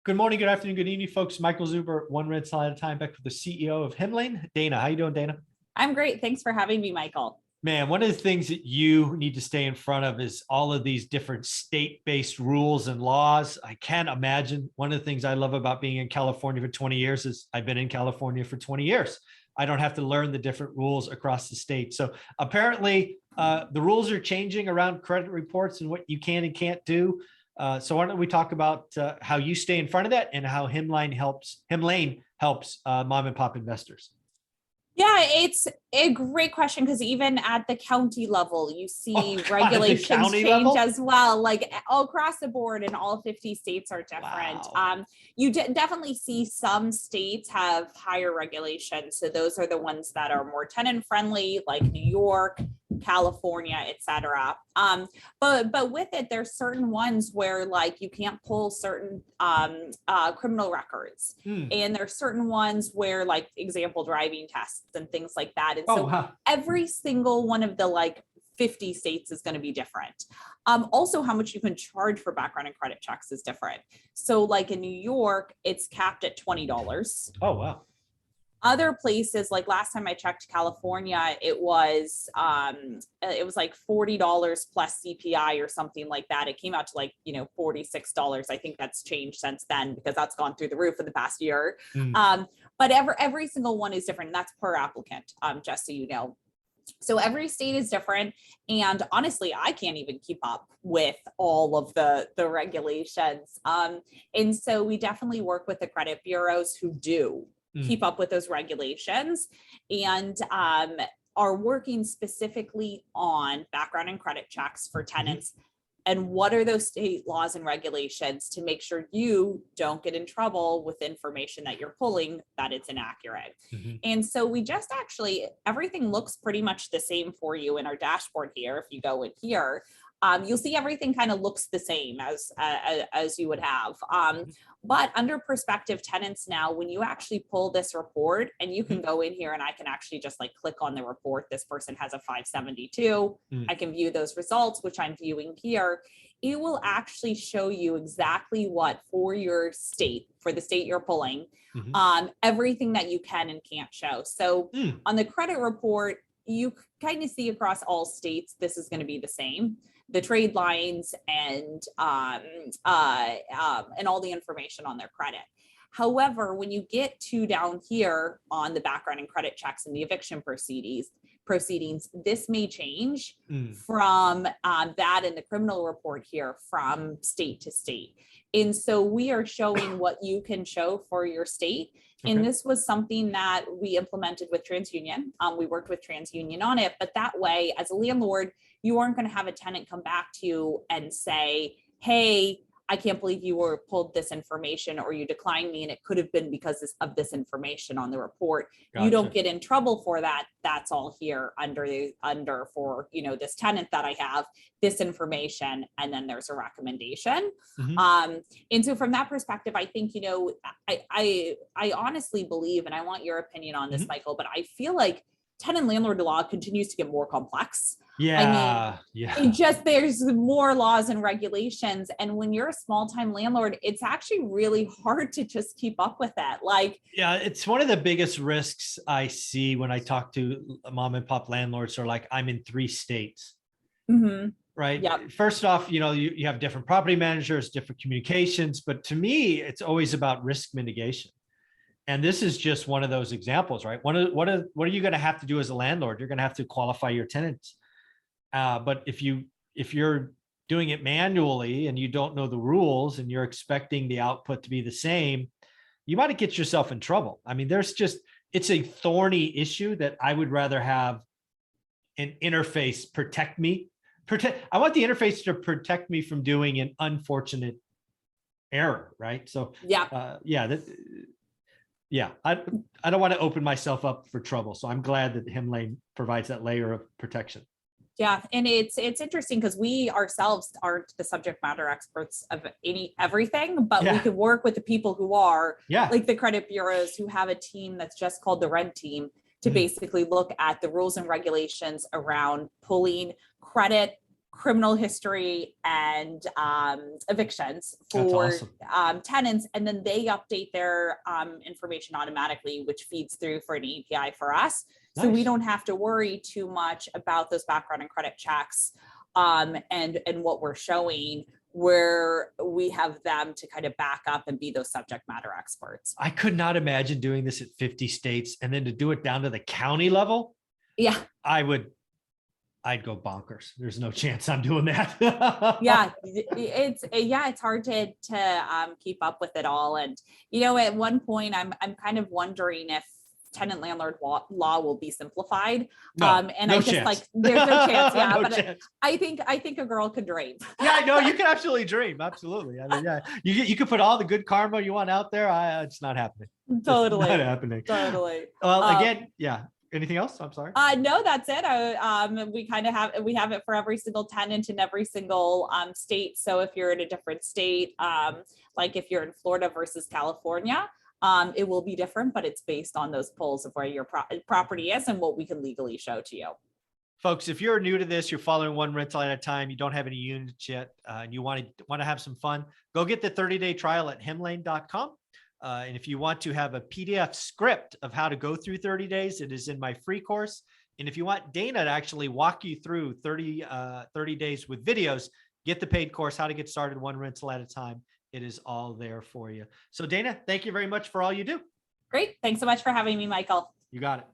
Good morning, good afternoon, good evening, folks. Michael Zuber, one red cell at a time, back with the CEO of Himlane. Dana, how you doing, Dana? I'm great. Thanks for having me, Michael. Man, one of the things that you need to stay in front of is all of these different state-based rules and laws. I can't imagine. One of the things I love about being in California for 20 years is I've been in California for 20 years. I don't have to learn the different rules across the state. So apparently the rules are changing around credit reports and what you can and can't do. So why don't we talk about how you stay in front of that and how Himlane helps mom and pop investors? Yeah, it's a great question because even at the county level, you see God, regulations county change level? as well. Like all across the board, and all 50 states are different. Wow. You definitely see some states have higher regulations. So those are the ones that are more tenant friendly, like New York, California, etc. But with it, there's certain ones where like you can't pull certain criminal records, and there's certain ones where, like, example, driving tests and things like that. And so Wow. every single one of the like 50 states is going to be different. Also, how much you can charge for background and credit checks is different. So like in New York, it's capped at $20. Oh, wow. Other places, like last time I checked California, it was like $40 plus CPI or something like that. It came out to like, $46. I think that's changed since then because that's gone through the roof in the past year. But every single one is different. And that's per applicant, just so you know. So every state is different. And honestly, I can't even keep up with all of the regulations. And so we definitely work with the credit bureaus who do keep up with those regulations and are working specifically on background and credit checks for tenants. And what are those state laws and regulations to make sure you don't get in trouble with information that you're pulling that it's inaccurate. And so we just actually, everything looks pretty much the same for you in our dashboard here. If you go in here, you'll see everything kind of looks the same as you would have. But under prospective tenants now, when you actually pull this report, and you can go in here and I can actually just like click on the report, this person has a 572. I can view those results, which I'm viewing here. It will actually show you exactly what for your state, for the state you're pulling, everything that you can and can't show. So on the credit report, you kind of see across all states, this is going to be the same. The trade lines and all the information on their credit. However, when you get to down here on the background and credit checks and the eviction proceedings, this may change from that in the criminal report here from state to state. And so we are showing what you can show for your state. And this was something that we implemented with TransUnion. We worked with TransUnion on it, but that way, as a landlord, you aren't going to have a tenant come back to you and say, hey, I can't believe you were pulled this information or you declined me. And it could have been because of this information on the report. Gotcha. You don't get in trouble for that. That's all here under for, this tenant that I have this information. And then there's a recommendation. And so from that perspective, I think, I honestly believe, and I want your opinion on this, Michael, but I feel like tenant landlord law continues to get more complex. There's more laws and regulations. And when you're a small time landlord, it's actually really hard to just keep up with that. It's one of the biggest risks I see when I talk to mom and pop landlords are like, I'm in 3 states. Right. Yep. First off, you have different property managers, different communications, but to me, it's always about risk mitigation. And this is just one of those examples, right? What are you going to have to do as a landlord? You're going to have to qualify your tenants. But if you're doing it manually and you don't know the rules and you're expecting the output to be the same, you might get yourself in trouble. I mean, it's a thorny issue that I would rather have an interface protect me. I want the interface to protect me from doing an unfortunate error, right? So I don't want to open myself up for trouble. So I'm glad that Himlane provides that layer of protection. Yeah, and it's interesting because we ourselves aren't the subject matter experts of everything, but we could work with the people who are, like the credit bureaus who have a team that's just called the Red Team to basically look at the rules and regulations around pulling credit criminal history and evictions for tenants, and then they update their information automatically, which feeds through for an API for us. So we don't have to worry too much about those background and credit checks and what we're showing, where we have them to kind of back up and be those subject matter experts. I could not imagine doing this at 50 states and then to do it down to the county level. Yeah. I'd go bonkers. There's no chance I'm doing that. Yeah, it's hard to keep up with it all. And, you know, at one point I'm kind of wondering if tenant landlord law will be simplified. No there's no chance. Yeah, no but chance. I think a girl could dream. Yeah, no, you can absolutely dream. Absolutely. I mean, yeah, you can put all the good karma you want out there. It's not happening. Totally. It's not happening. Totally. Well, again, yeah. Anything else? I'm sorry. No, that's it. We have it for every single tenant in every single state. So if you're in a different state, like if you're in Florida versus California, it will be different, but it's based on those polls of where your property is and what we can legally show to you. Folks, if you're new to this, you're following one rental at a time, you don't have any units yet, and you want to have some fun, go get the 30-day trial at hemlane.com. And if you want to have a PDF script of how to go through 30 days, it is in my free course. And if you want Dana to actually walk you through 30 days with videos, get the paid course, How to Get Started One Rental at a Time. It is all there for you. So Dana, thank you very much for all you do. Great. Thanks so much for having me, Michael. You got it.